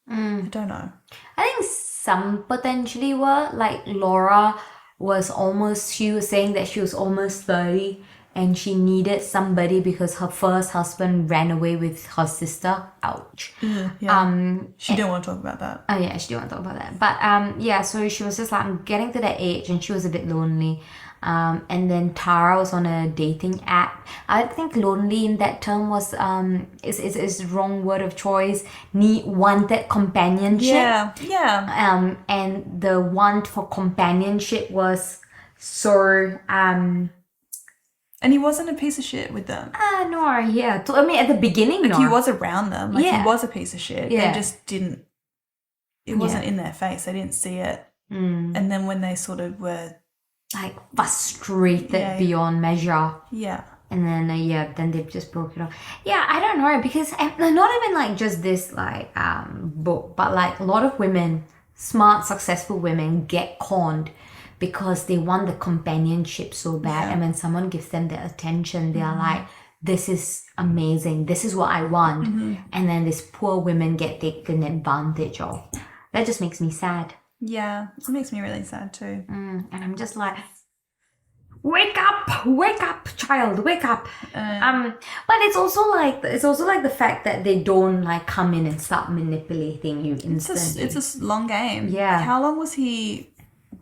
I don't know. I think some potentially were. Like Laura she was saying that she was almost 30 and she needed somebody because her first husband ran away with her sister. Ouch. Yeah. She didn't want to talk about that. Oh yeah, she didn't want to talk about that. But so she was just like, I'm getting to that age and she was a bit lonely. And then Tara was on a dating app. I think lonely in that term was is the wrong word of choice. Wanted companionship. Yeah. And the want for companionship was so and he wasn't a piece of shit with them. No, yeah. I mean, at the beginning, like, he was around them. Like, he was a piece of shit. Yeah. They just didn't, it wasn't in their face. They didn't see it. And then when they sort of were like frustrated beyond measure. Yeah. And then, then they just broke it off. Yeah, I don't know, because not even like just this like book, but like a lot of women, smart, successful women get conned because they want the companionship so bad. And when someone gives them their attention, they are like, this is amazing. This is what I want. And then these poor women get taken advantage of. That just makes me sad. Yeah, it makes me really sad too. And I'm just like, wake up, child, wake up. But it's also like the fact that they don't like come in and start manipulating you instantly. It's a long game. Yeah. How long was he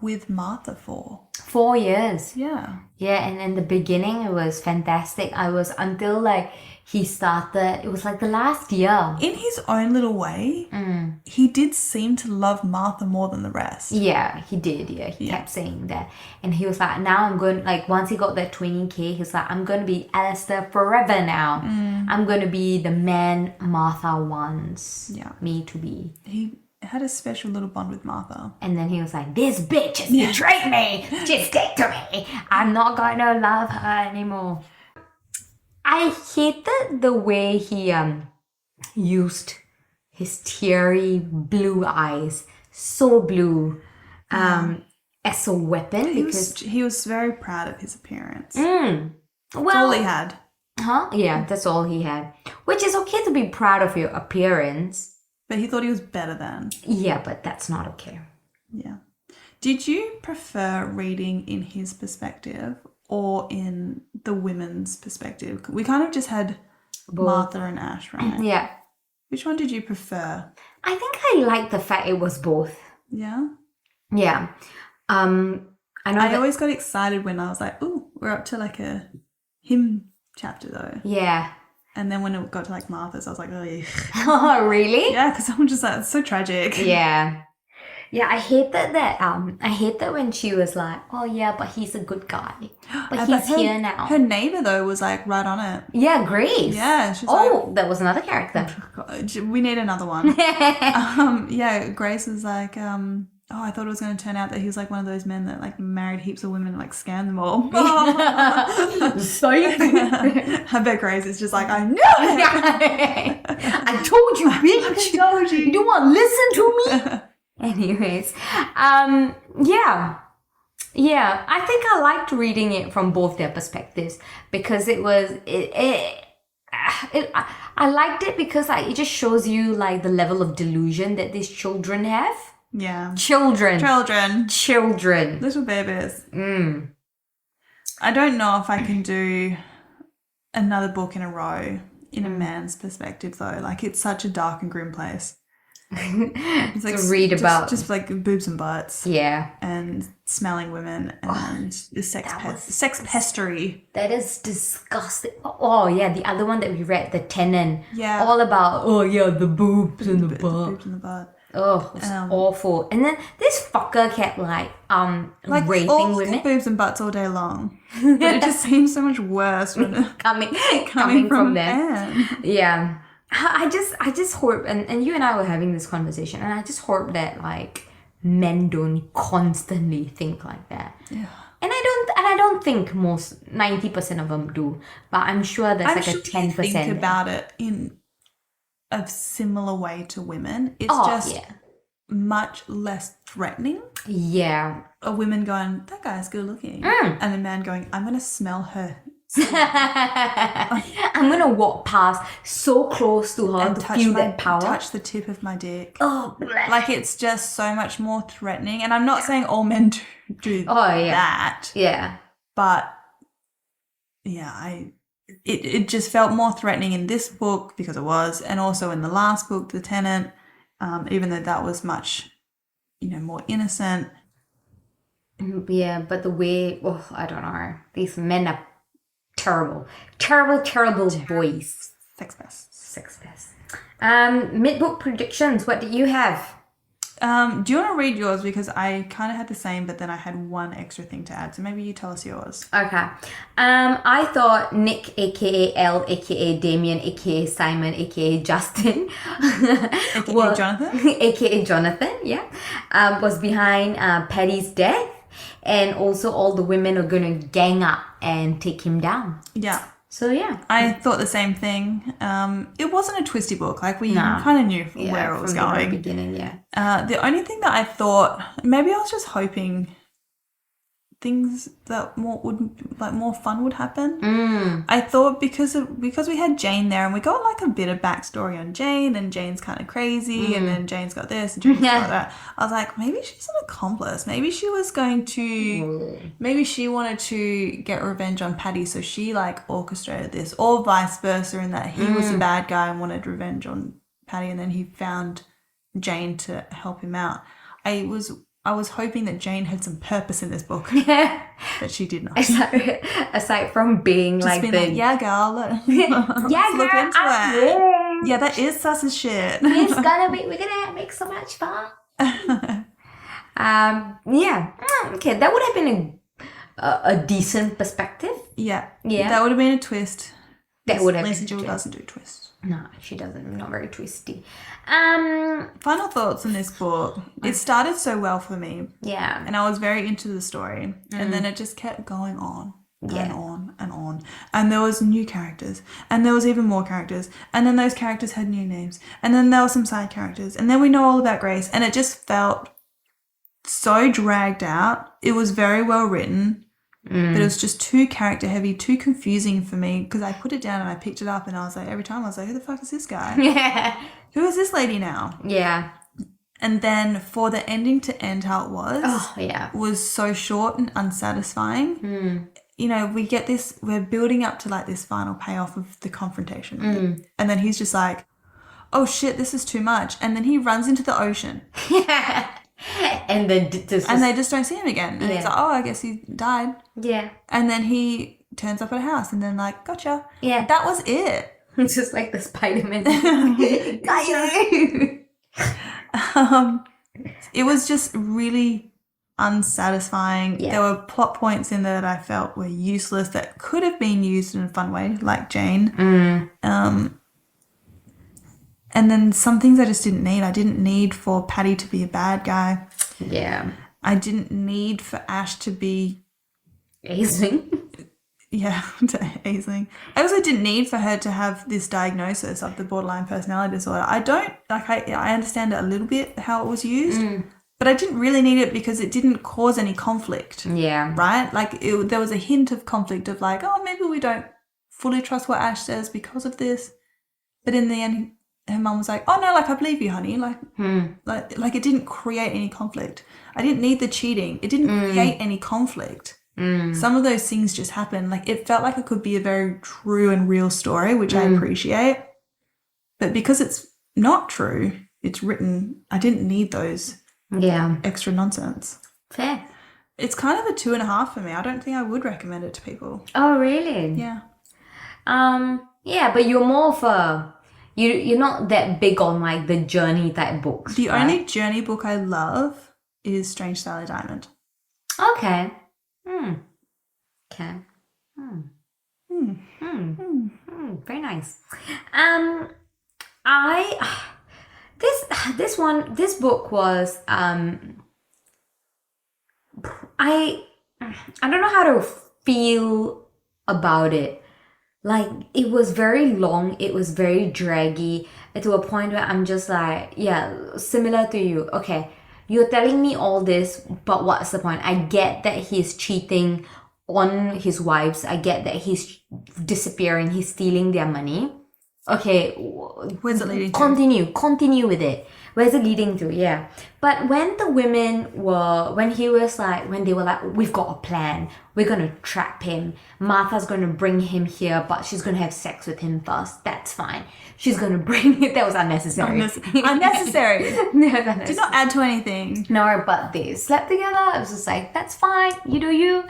with Martha for? 4 years. Yeah. Yeah, and in the beginning it was fantastic. I was until like he started, it was like the last year. In his own little way, he did seem to love Martha more than the rest. Yeah, he did. Yeah, he kept saying that. And he was like, now I'm going, like once he got that 20K, he was like, I'm going to be Alistair forever now. I'm going to be the man Martha wants me to be. He had a special little bond with Martha. And then he was like, this bitch has betrayed me. Just stick to me. I'm not going to love her anymore. I hated the way he used his teary blue eyes, so blue, as a weapon. He was very proud of his appearance. Well, that's all he had. Yeah, that's all he had. Which is okay to be proud of your appearance. But he thought he was better than. Yeah, but that's not okay. Yeah. Did you prefer reading in his perspective or in the women's perspective? We kind of just had both. Martha and Ash, right? Yeah. Which one did you prefer? I think I liked the fact it was both. Yeah? Yeah. I always got excited when I was like, ooh, we're up to like a hymn chapter though. Yeah. And then when it got to like Martha's, I was like, oh, yeah. Oh, really? Yeah, because I'm just like, it's so tragic. Yeah. Yeah, I hate that I hate that when she was like, oh yeah, but he's a good guy. But he's here now. Her neighbour though was like right on it. Yeah, Grace. Yeah. She's that was another character. We need another one. Yeah, Grace was like, I thought it was going to turn out that he was like one of those men that like married heaps of women and like scammed them all. I bet Grace is just like, I know it. I told you, bitch. I told you. You don't want to listen to me? Anyways, yeah, I think I liked reading it from both their perspectives because it was, I liked it because it just shows you like the level of delusion that these children have. Yeah. Children. Little babies. I don't know if I can do another book in a row in a man's perspective though. Like it's such a dark and grim place. It's like to read about just like boobs and butts, and smelling women and the sex pestery. That is disgusting. Oh yeah, the other one that we read, The Tenant. Yeah, all about the boobs and the butt. Boobs and the butt. Oh, it's awful. And then this fucker kept like raping all women. Boobs and butts all day long. But it just seems so much worse when coming from them. Men. Yeah. I just hope, and you and I were having this conversation, and I just hope that like men don't constantly think like that. Yeah. And I don't think 90% of them do, but I'm sure there's like a 10%. Think about it in a similar way to women. It's just much less threatening. Yeah. A woman going, that guy's good looking, and a man going, I'm gonna smell her. I'm gonna walk past so close to her and to feel that power. Touch the tip of my dick. Oh, like it's just so much more threatening. And I'm not saying all men do that. Yeah. But yeah, it just felt more threatening in this book because it was, and also in the last book, The Tenant, even though that was much, more innocent. Yeah, but the way, I don't know. These men are terrible boys. Sex pest. Mid-book predictions. What do you have? Do you want to read yours? Because I kind of had the same, but then I had one extra thing to add. So maybe you tell us yours. Okay. I thought Nick, aka L, aka Damien, aka Simon, aka Justin, aka Jonathan, aka Jonathan, was behind Paddy's death. And also all the women are going to gang up and take him down. Yeah. So, yeah. I thought the same thing. It wasn't a twisty book. Like, we kind of knew where it was going. From the beginning, the only thing that I thought, maybe I was just hoping things that more fun would happen. I thought because we had Jane there and we got like a bit of backstory on Jane, and Jane's kind of crazy, and then Jane's got this and Jane's got that. I was like, maybe she's an accomplice. Maybe she was going to, maybe she wanted to get revenge on Paddy, so she like orchestrated this, or vice versa, in that he was the bad guy and wanted revenge on Paddy, and then he found Jane to help him out. I was hoping that Jane had some purpose in this book, but she did not. Aside from being just like being the... like, yeah, girl, let's look into it. Yeah, that is sus as shit. We're gonna make so much fun. Okay, that would have been a decent perspective. Yeah, that would have been a twist. That would have. Lisa Jewell doesn't do twists. No, she doesn't. Not very twisty. Final thoughts on this book. It started so well for me. Yeah. And I was very into the story. And then it just kept going on and on and on. And there was new characters. And there was even more characters. And then those characters had new names. And then there were some side characters. And then we know all about Grace. And it just felt so dragged out. It was very well written. But it was just too character heavy, too confusing for me, because I put it down and I picked it up and I was like, every time I was like, who the fuck is this guy? Yeah. Who is this lady now? Yeah. And then for the ending to end how it was so short and unsatisfying. You know, we get this, we're building up to like this final payoff of the confrontation. And then he's just like, oh shit, this is too much. And then he runs into the ocean. And then they just don't see him again. And he's like, oh, I guess he died. Yeah. And then he turns up at a house and then like, gotcha. Yeah. That was it. It's just like the Spider-Man. Got you. It was just really unsatisfying. Yeah. There were plot points in there that I felt were useless that could have been used in a fun way, like Jane. And then some things I just didn't need. I didn't need for Paddy to be a bad guy. Yeah. I didn't need for Ash to be... Aisling. Yeah, to Aisling. I also didn't need for her to have this diagnosis of the borderline personality disorder. I don't... Like, I understand a little bit how it was used, but I didn't really need it because it didn't cause any conflict. Yeah. Right? Like, there was a hint of conflict of like, oh, maybe we don't fully trust what Ash says because of this. But in the end... her mum was like, oh no, like I believe you, honey. Like it didn't create any conflict. I didn't need the cheating. It didn't create any conflict. Some of those things just happened. Like it felt like it could be a very true and real story, which I appreciate. But because it's not true, it's written, I didn't need those extra nonsense. Fair. It's kind of a 2.5 for me. I don't think I would recommend it to people. Oh really? Yeah. Yeah, but you're more of a... You're not that big on like the journey type books. The only journey book I love is Strange Sally Diamond. Okay. Okay. Very nice. This book was I don't know how to feel about it. Like, it was very long, it was very draggy, to a point where I'm just like, yeah, similar to you. Okay, you're telling me all this, but what's the point? I get that he's cheating on his wives. I get that he's disappearing, he's stealing their money. Okay, where's it leading to? Continue with it. Where's it leading to? Yeah. But when the women were, when they were like, we've got a plan. We're going to trap him. Martha's going to bring him here, but she's going to have sex with him first. That's fine. She's going to bring it. That was unnecessary. Unnecessary. No, did not add to anything. No, but they slept together. It was just like, that's fine. You do you.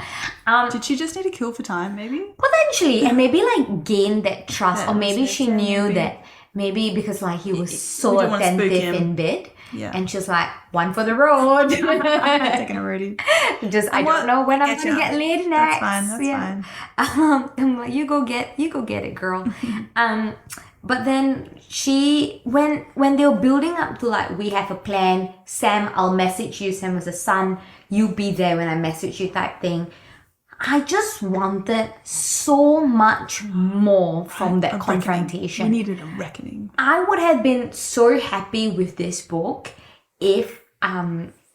Did she just need to kill for time, maybe? Potentially. And maybe like gain that trust. Or maybe she knew that. Maybe because like he was so attentive in bed. Yeah. And she's like, one for the road. Taking a roadie. I don't know when I'm gonna get laid next. That's fine. I'm like, you go get it, girl. But then when they were building up to like, we have a plan, Sam, I'll message you. Sam was a son. You be there when I message you type thing. I just wanted so much more from that confrontation. We needed a reckoning. I would have been so happy with this book if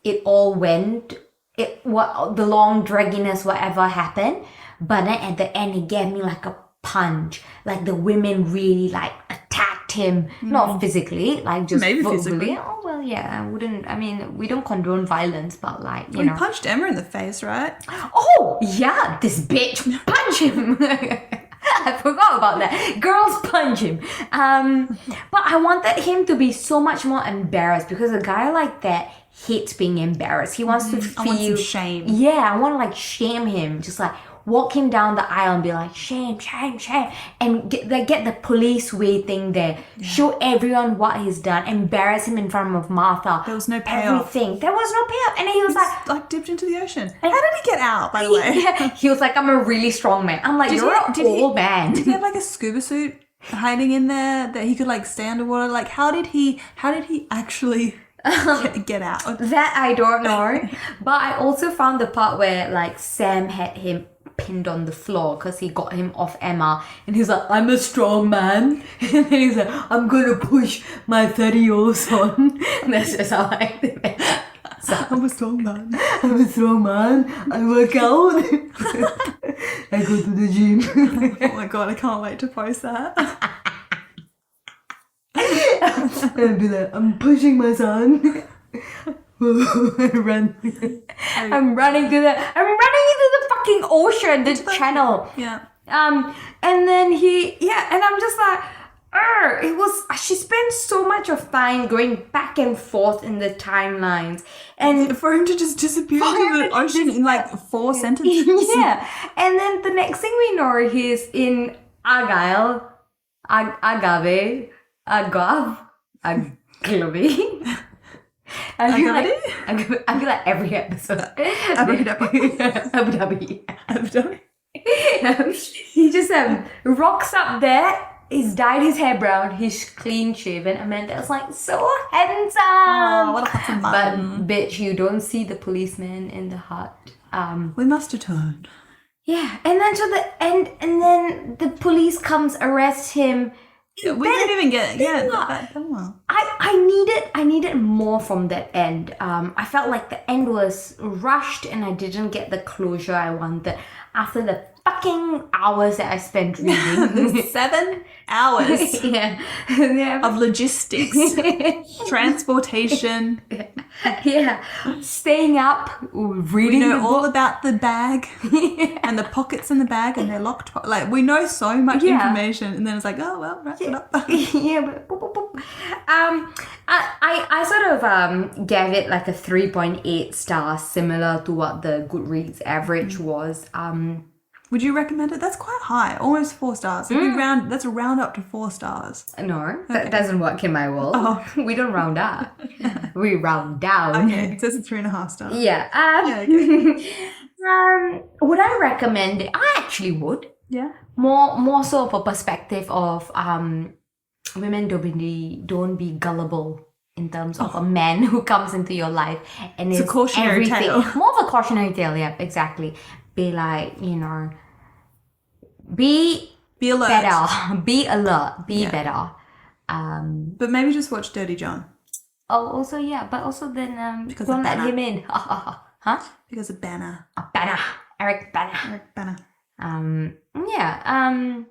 it all went the long dragginess, whatever happened. But then at the end, it gave me like a punch. Like the women really like attacked him, not physically, like just maybe verbally. physically. Oh well, yeah. I mean, we don't condone violence, but like you We know. punched Emma in the face, right? Oh yeah, this bitch punch him. I forgot about that. Girls punch him. But I wanted him to be so much more embarrassed because a guy like that hates being embarrassed. He wants to feel I want some shame. Yeah, I want to like shame him. Just like walk him down the aisle and be like, shame, shame, shame. And get the police way thing there. Yeah. Show everyone what he's done. Embarrass him in front of Martha. There was no payoff. Everything. There was no payoff. And then he was like dipped into the ocean. How did he get out, by the way? Yeah, he was like, I'm a really strong man. I'm like, you're an old man. Did he have like a scuba suit hiding in there that he could like stay underwater? Like how did he actually get out? That I don't know. But I also found the part where like Sam had him pinned on the floor because he got him off Emma, and he's like, I'm a strong man. And then he's like, I'm gonna push my 30-year-old son. And that's just how I think it. So, I'm a strong man. I'm a strong man. I work out. I go to the gym. Oh my god, I can't wait to post that. And be like, I'm pushing my son. I run. I'm running into the fucking ocean, the channel. Yeah. And then and I'm just like, she spent so much of time going back and forth in the timelines, and for him to just disappear into the ocean in like 4 sentences. Yeah. And then the next thing we know, he's in Agave. I feel like every episode. Abu Dhabi. He just rocks up there. He's dyed his hair brown. He's clean shaven. Amanda's like, so handsome. Oh, what a handsome man. But bitch, you don't see the policeman in the hut. We must return. Yeah, and then to the end, and then the police comes, arrest him. Yeah, we didn't even get that well. I needed more from that end. I felt like the end was rushed and I didn't get the closure I wanted after the fucking hours that I spent reading. 7 hours yeah. of logistics, transportation. Yeah, staying up, reading. We know all about the bag and the pockets in the bag and their locked. Like we know so much information, and then it's like, oh well, wrap it up. Yeah, but boop, boop, boop. I sort of gave it like a 3.8 stars, similar to what the Goodreads average was. Would you recommend it? That's quite high, almost 4 stars. That's a round up to 4 stars. No, that doesn't work in my world. Oh. We don't round up. We round down. Okay, it says a 3.5 stars. Yeah. Would I recommend it? I actually would. Yeah. More so of a perspective of women don't be gullible in terms of a man who comes into your life and it's a cautionary tale. More of a cautionary tale, yeah, exactly. Be like, be alert. better. Be alert. Be better. But maybe just watch Dirty John. Oh, also, yeah. But also then because don't let him in. Huh? Because of Banner. Banner. Eric Banner. Yeah.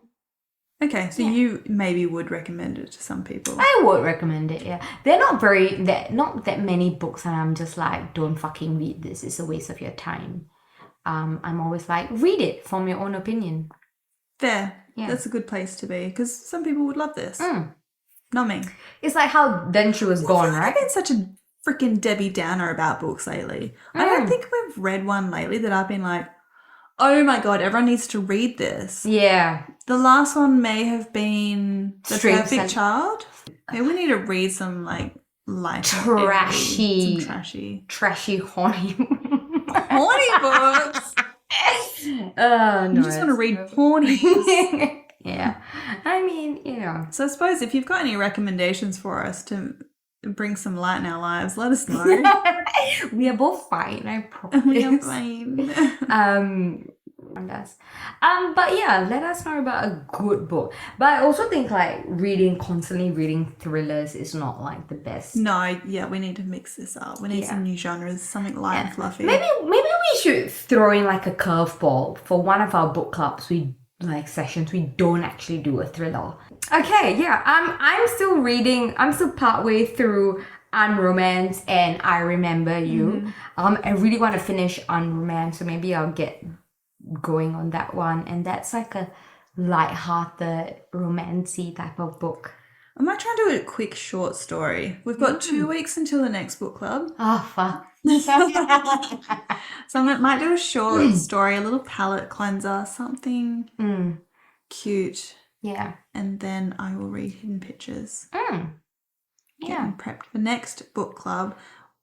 Okay, so you maybe would recommend it to some people. I would recommend it, yeah. Not that many books and I'm just like, don't fucking read this. It's a waste of your time. I'm always like, read it, form your own opinion. Fair. Yeah. That's a good place to be because some people would love this. Not me. It's like how Then She Was Gone, right? I've been such a freaking Debbie Downer about books lately. I don't think we've read one lately that I've been like, oh my God, everyone needs to read this. Yeah. The last one may have been The Perfect Child. Maybe we need to read some like light trashy, horny books. No, you just want to read pornies. Yeah. I mean, So I suppose if you've got any recommendations for us to bring some light in our lives, let us know. We are both fine, I promise. We are fine. But yeah, let us know about a good book. But I also think like constantly reading thrillers is not like the best. No, yeah, we need to mix this up. We need some new genres, something light and fluffy. Maybe we should throw in like a curveball for one of our book clubs. Sessions, we don't actually do a thriller. Okay, yeah. I'm still partway through Unromance and I Remember You. I really want to finish Unromance, so maybe I'll get going on that one. And that's like a light-hearted, romancy type of book. I might try and do a quick short story. We've got 2 weeks until the next book club. Oh, fuck. So I might do a short story, a little palette cleanser, something cute. Yeah. And then I will read Hidden Pictures. Yeah. Getting prepped for next book club,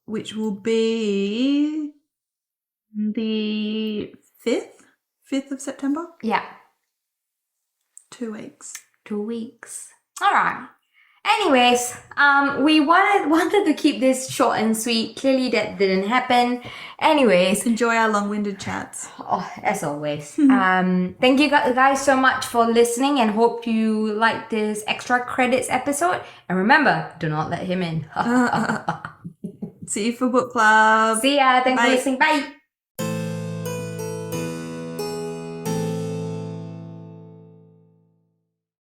which will be the 5th of September. Yeah. 2 weeks. 2 weeks. All right. Anyways, we wanted to keep this short and sweet. Clearly that didn't happen. Anyways. Enjoy our long-winded chats. Oh, as always. Thank you guys so much for listening and hope you like this extra credits episode. And remember, do not let him in. See you for book club. See ya. Thanks for listening. Bye.